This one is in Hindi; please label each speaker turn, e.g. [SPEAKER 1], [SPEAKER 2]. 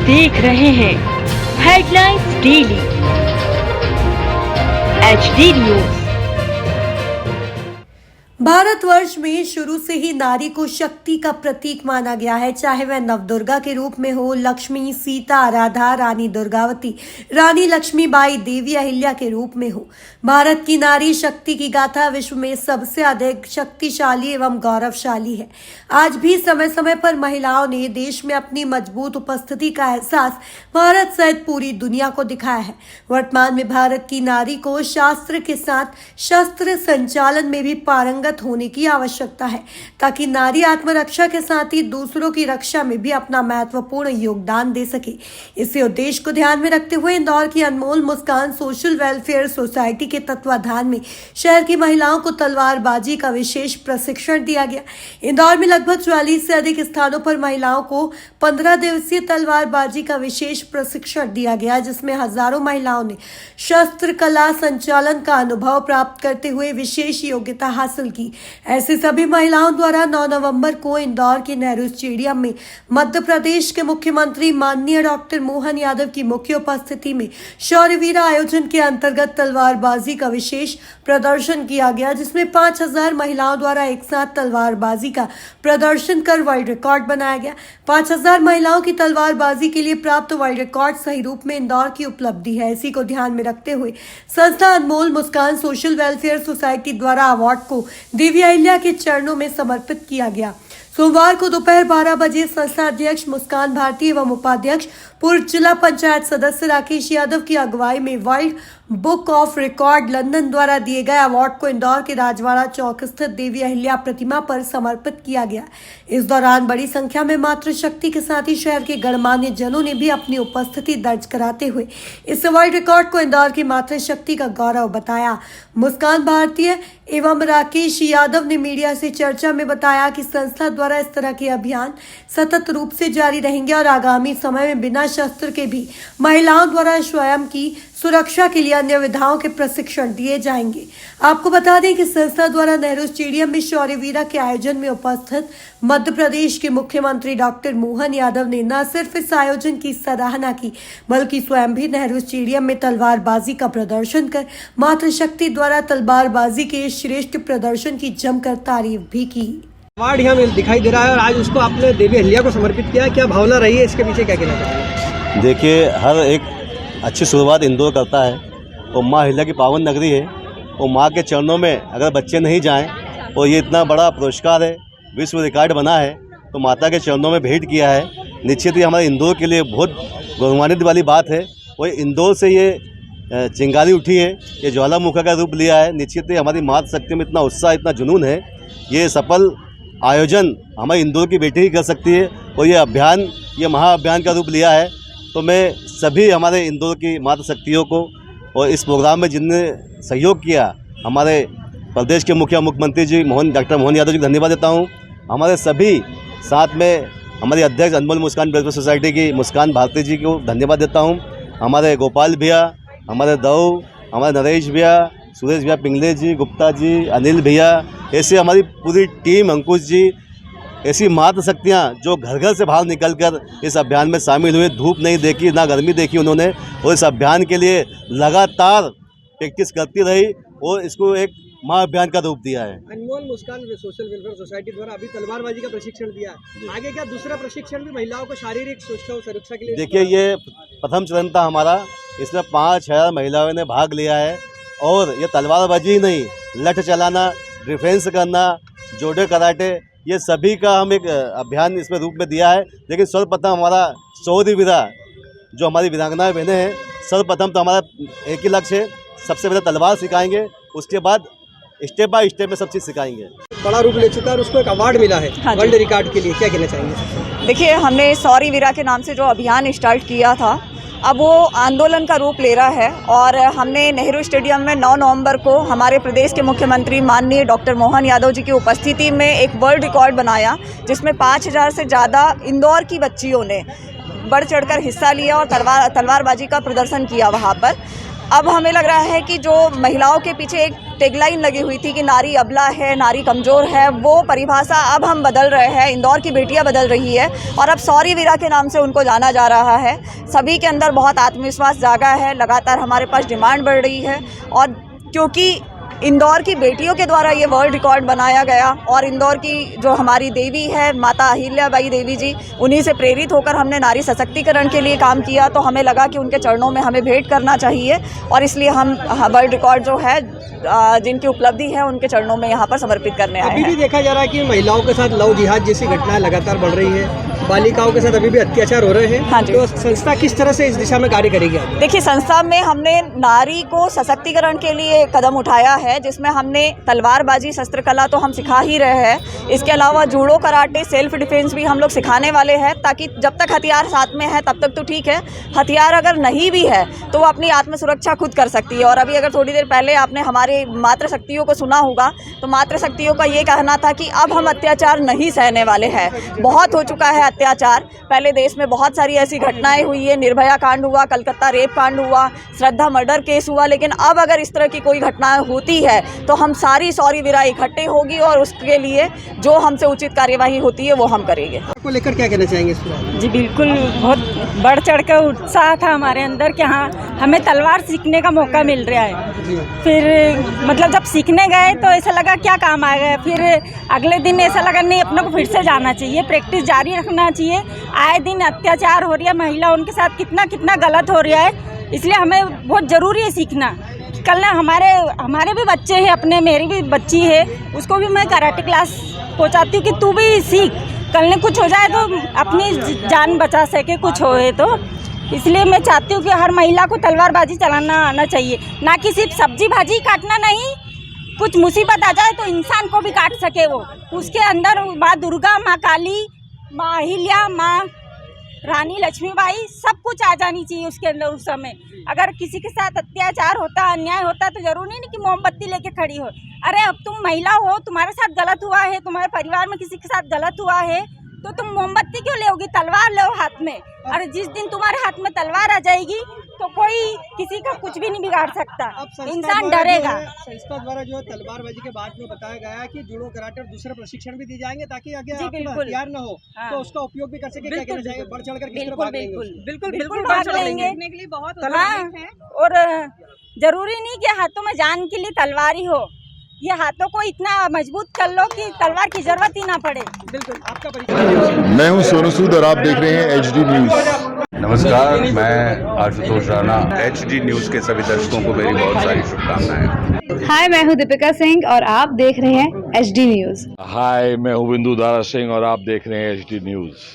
[SPEAKER 1] देख रहे हैं headlines daily HD news.
[SPEAKER 2] Bharatvarsh में शुरू से ही नारी को शक्ति का प्रतीक माना गया है, चाहे वह नवदुर्गा के रूप में हो, लक्ष्मी, सीता, राधा, रानी दुर्गावती, रानी लक्ष्मीबाई, देवी अहिल्या के रूप में हो। भारत की नारी शक्ति की गाथा विश्व में सबसे अधिक शक्तिशाली एवं गौरवशाली है। आज भी समय समय पर महिलाओं ने देश में अपनी मजबूत उपस्थिति का एहसास भारत सहित पूरी दुनिया को दिखाया है। वर्तमान में भारत की नारी को शास्त्र के साथ शस्त्र संचालन में भी पारंगत होने की आवश्यकता है, ताकि नारी आत्मरक्षा के साथ ही दूसरों की रक्षा में भी अपना महत्वपूर्ण योगदान दे सके। इसी उद्देश्य को ध्यान में रखते हुए इंदौर की अनमोल मुस्कान सोशल वेलफेयर सोसाइटी के तत्वाधान में शहर की महिलाओं को तलवारबाजी का विशेष प्रशिक्षण दिया गया। इंदौर में लगभग 44 से अधिक स्थानों पर महिलाओं को 15 दिवसीय तलवारबाजी का विशेष प्रशिक्षण दिया गया, जिसमें हजारों महिलाओं ने शस्त्र कला संचालन का अनुभव प्राप्त करते हुए विशेष योग्यता हासिल की। ऐसे सभी महिलाओं द्वारा 9 नवंबर को इंदौर के नेहरू स्टेडियम में मध्य प्रदेश के मुख्यमंत्री माननीय डॉक्टर मोहन यादव की मुख्य उपस्थिति में शौर्यवीर आयोजन के अंतर्गत तलवारबाजी का विशेष प्रदर्शन किया गया, जिसमें 5000 महिलाओं द्वारा एक साथ तलवारबाजी का प्रदर्शन कर वर्ल्ड रिकॉर्ड बनाया गया। 5000 महिलाओं की तलवारबाजी के लिए प्राप्त वर्ल्ड रिकॉर्ड सही रूप में इंदौर की उपलब्धि है। इसी को ध्यान में रखते हुए संस्था अनमोल मुस्कान सोशल वेलफेयर सोसाइटी द्वारा अवार्ड को देवी अहिल्या के चरणों में समर्पित किया गया। सोमवार को दोपहर 12 बजे संस्था अध्यक्ष मुस्कान भारती एवं उपाध्यक्ष पूर्व जिला पंचायत सदस्य राकेश यादव की अगुवाई में world book of record London द्वारा दिए गए अवार्ड को इंदौर के राजवाड़ा चौक स्थित देवी अहिल्या प्रतिमा पर समर्पित किया गया। इस दौरान बड़ी संख्या में मातृशक्ति के साथ ही शहर के गणमान्य जनों ने भी अपनी उपस्थिति दर्ज कराते हुए इस वर्ल्ड रिकॉर्ड को इंदौर की मातृशक्ति का गौरव बताया। मुस्कान भारतीय एवं राकेश यादव ने मीडिया से चर्चा में बताया कि संस्था द्वारा इस तरह के अभियान सतत रूप से जारी रहेंगे और आगामी समय में बिना शस्त्र के भी महिलाओं द्वारा स्वयं की सुरक्षा के लिए अन्य विधाओं के प्रशिक्षण दिए जाएंगे। आपको बता दें कि संस्था द्वारा नेहरू स्टेडियम में शौर्यवीरा के आयोजन में उपस्थित मध्य प्रदेश के मुख्यमंत्री डॉक्टर मोहन यादव ने न सिर्फ इस आयोजन की सराहना की, बल्कि स्वयं भी नेहरू स्टेडियम में तलवारबाजी का प्रदर्शन कर मातृशक्ति द्वारा तलवारबाजी के श्रेष्ठ प्रदर्शन की जमकर तारीफ भी की।
[SPEAKER 3] अवार्ड यहाँ दिखाई दे रहा है और आज उसको आपने देवी अहिल्या को समर्पित किया, क्या भावना रही है इसके पीछे, क्या कहना चाहेंगे?
[SPEAKER 4] देखिए, हर एक अच्छी शुरुआत इंदौर करता है और माँ अहिल्या की पावन नगरी है और माँ के चरणों में अगर बच्चे नहीं जाएं और ये इतना बड़ा पुरस्कार है, विश्व रिकॉर्ड बना है, तो माता के चरणों में भेंट किया है। निश्चित ही हमारे इंदौर के लिए बहुत गौरवान्वित वाली बात है। और इंदौर से ये चिंगारी उठी है, ये ज्वालामुखी का रूप लिया है। निश्चित ही हमारी मातृशक्ति में इतना उत्साह, इतना जुनून है। ये सफल आयोजन हमारे इंदौर की बेटी ही कर सकती है और ये अभियान, ये महाअभियान का रूप लिया है। तो मैं सभी हमारे इंदौर की मातृशक्तियों को और इस प्रोग्राम में जिनने सहयोग किया, हमारे प्रदेश के मुख्यमंत्री जी डॉक्टर मोहन यादव जी को धन्यवाद देता हूँ। हमारे सभी साथ में हमारे अध्यक्ष अनमोल मुस्कान वेलफेयर सोसाइटी की मुस्कान भारती जी को धन्यवाद देता हूँ। हमारे गोपाल भैया, हमारे दऊ, हमारे नरेश भैया, सुरेश भैया, पिंगले जी, गुप्ता जी, अनिल भैया, ऐसे हमारी पूरी टीम, अंकुश जी, ऐसी मातृशक्तियाँ जो घर घर से बाहर निकलकर इस अभियान में शामिल हुए। धूप नहीं देखी, ना गर्मी देखी उन्होंने, और इस अभियान के लिए लगातार प्रैक्टिस करती रही और इसको एक महाअभियान का रूप दिया है।
[SPEAKER 3] अनमोल मुस्कान सोशल वेलफेयर सोसाइटी द्वारा अभी तलवारबाजी का प्रशिक्षण दिया है, आगे क्या दूसरा प्रशिक्षण भी महिलाओं को शारीरिक सुरक्षा के लिए?
[SPEAKER 4] देखिए, ये प्रथम चरण था हमारा, इसमें 5000 महिलाओं ने भाग लिया है। और ये तलवारबाजी ही नहीं, लठ चलाना, डिफेंस करना, जोडो कराटे, ये सभी का हम एक अभियान इसमें रूप में दिया है। लेकिन सर्वप्रथम हमारा शौर्यवीरा जो हमारी वीरांगना बहनें हैं, सर्वप्रथम तो हमारा एक ही लक्ष्य है, सबसे पहले तलवार सिखाएंगे, उसके बाद स्टेप बाय स्टेप में सब चीज़ सिखाएंगे।
[SPEAKER 3] बड़ा रूप ले चुका है और उसको एक अवार्ड मिला है वर्ल्ड रिकॉर्ड के लिए, क्या कहना चाहेंगे?
[SPEAKER 5] देखिए, हमने शौर्यवीरा के नाम से जो अभियान स्टार्ट किया था, अब वो आंदोलन का रूप ले रहा है और हमने नेहरू स्टेडियम में 9 नवंबर को हमारे प्रदेश के मुख्यमंत्री माननीय डॉक्टर मोहन यादव जी की उपस्थिति में एक वर्ल्ड रिकॉर्ड बनाया, जिसमें 5000 से ज़्यादा इंदौर की बच्चियों ने बढ़ चढ़कर हिस्सा लिया और तलवारबाजी का प्रदर्शन किया वहाँ पर। अब हमें लग रहा है कि जो महिलाओं के पीछे एक टैगलाइन लगी हुई थी कि नारी अबला है, नारी कमज़ोर है, वो परिभाषा अब हम बदल रहे हैं। इंदौर की बेटियां बदल रही है और अब सौरी वीरा के नाम से उनको जाना जा रहा है। सभी के अंदर बहुत आत्मविश्वास जागा है, लगातार हमारे पास डिमांड बढ़ रही है। और क्योंकि इंदौर की बेटियों के द्वारा ये वर्ल्ड रिकॉर्ड बनाया गया और इंदौर की जो हमारी देवी है माता अहिल्याबाई देवी जी, उन्हीं से प्रेरित होकर हमने नारी सशक्तिकरण के लिए काम किया, तो हमें लगा कि उनके चरणों में हमें भेंट करना चाहिए और इसलिए हम वर्ल्ड रिकॉर्ड जो है जिनकी उपलब्धि है उनके चरणों में यहाँ पर समर्पित करने आए हैं।
[SPEAKER 3] अभी भी देखा जा रहा है कि महिलाओं के साथ लव जिहाद जैसी घटनाएं लगातार बढ़ रही है, बालिकाओं के साथ अभी भी अत्याचार हो रहे हैं।
[SPEAKER 5] हाँ जी।
[SPEAKER 3] तो संस्था किस तरह से इस दिशा में कार्य करेगी?
[SPEAKER 5] देखिए, संस्था में हमने नारी को सशक्तिकरण के लिए कदम उठाया है, जिसमें हमने तलवारबाजी, शस्त्र कला तो हम सिखा ही रहे हैं। इसके अलावा जूडो, कराटे, सेल्फ डिफेंस भी हम लोग सिखाने वाले हैं, ताकि जब तक हथियार साथ में है तब तक तो ठीक है, हथियार अगर नहीं भी है तो वो अपनी आत्म सुरक्षा खुद कर सकती है। और अभी अगर थोड़ी देर पहले आपने हमारे मातृशक्तियों को सुना होगा, तो मातृशक्तियों का ये कहना था कि अब हम अत्याचार नहीं सहने वाले हैं। बहुत हो चुका है अत्याचार। पहले देश में बहुत सारी ऐसी घटनाएं हुई है, निर्भया कांड हुआ, कलकत्ता रेप कांड हुआ, श्रद्धा मर्डर केस हुआ, लेकिन अब अगर इस तरह की कोई घटनाएं होती है तो हम सारी सौरी वीरा इकट्ठे होगी और उसके लिए जो हमसे उचित कार्यवाही होती है वो हम करेंगे।
[SPEAKER 3] आपको लेकर क्या कहना चाहेंगे इस पर?
[SPEAKER 6] जी बिल्कुल, बहुत बढ़ चढ़ कर उत्साह था हमारे अंदर कि हाँ हमें तलवार सीखने का मौका मिल रहा है। फिर मतलब जब सीखने गए तो ऐसा लगा क्या काम आ गया, फिर अगले दिन ऐसा लगा नहीं अपने को फिर से जाना चाहिए, प्रैक्टिस जारी रखना चाहिए। आए दिन अत्याचार हो रहा है, महिला उनके साथ कितना कितना गलत हो रहा है, इसलिए हमें बहुत ज़रूरी है सीखना। कल ना हमारे भी बच्चे हैं, अपने मेरी भी बच्ची है, उसको भी मैं कराटे क्लास पहुंचाती हूँ कि तू भी सीख, कल ने कुछ हो जाए तो अपनी जान बचा सके, कुछ होए तो। इसलिए मैं चाहती हूँ कि हर महिला को तलवारबाजी चलाना आना चाहिए, ना कि सिर्फ सब्जी भाजी काटना नहीं, कुछ मुसीबत आ जाए तो इंसान को भी काट सके वो। उसके अंदर माँ दुर्गा, माँ काली, माँ अहिल्या, माँ रानी लक्ष्मीबाई सब कुछ आ जानी चाहिए उसके अंदर। उस समय अगर किसी के साथ अत्याचार होता, अन्याय होता, तो जरूरी नहीं कि मोमबत्ती लेके खड़ी हो। अरे अब तुम महिला हो, तुम्हारे साथ गलत हुआ है, तुम्हारे परिवार में किसी के साथ गलत हुआ है, तो तुम मोमबत्ती क्यों लोगी, तलवार लो हाथ में। और जिस दिन तुम्हारे हाथ में तलवार आ जाएगी तो कोई किसी का कुछ भी नहीं बिगाड़ सकता, इंसान डरेगा।
[SPEAKER 3] संस्था द्वारा जो है तलवारबाजी के बाद में बताया गया है कि जूडो, कराटे और दूसरे प्रशिक्षण भी दिए जाएंगे, ताकि आगे हथियार न हो तो उसका उपयोग भी कर सके। क्या कहना चाहिए, बढ़ चढ़कर किस तरह भाग लेंगे?
[SPEAKER 6] बिल्कुल भाग लेंगे। हाँ, और जरूरी नहीं कि हाथों में जान के लिए तलवार ही हो, ये हाथों को इतना मजबूत कर लो कि तलवार की जरूरत ही ना पड़े।
[SPEAKER 3] बिल्कुल। आपका परिचय?
[SPEAKER 7] मैं हूं सोनू सूद और आप देख रहे हैं HD न्यूज़।
[SPEAKER 8] नमस्कार, मैं आशुतोष राणा। HD न्यूज़ के सभी दर्शकों को मेरी बहुत सारी शुभकामनाएं।
[SPEAKER 9] हाय, मैं हूं दीपिका सिंह और आप देख रहे हैं HD न्यूज़।
[SPEAKER 7] हाय, मैं हूं बिंदु दारा सिंह और आप देख रहे हैं HD न्यूज़।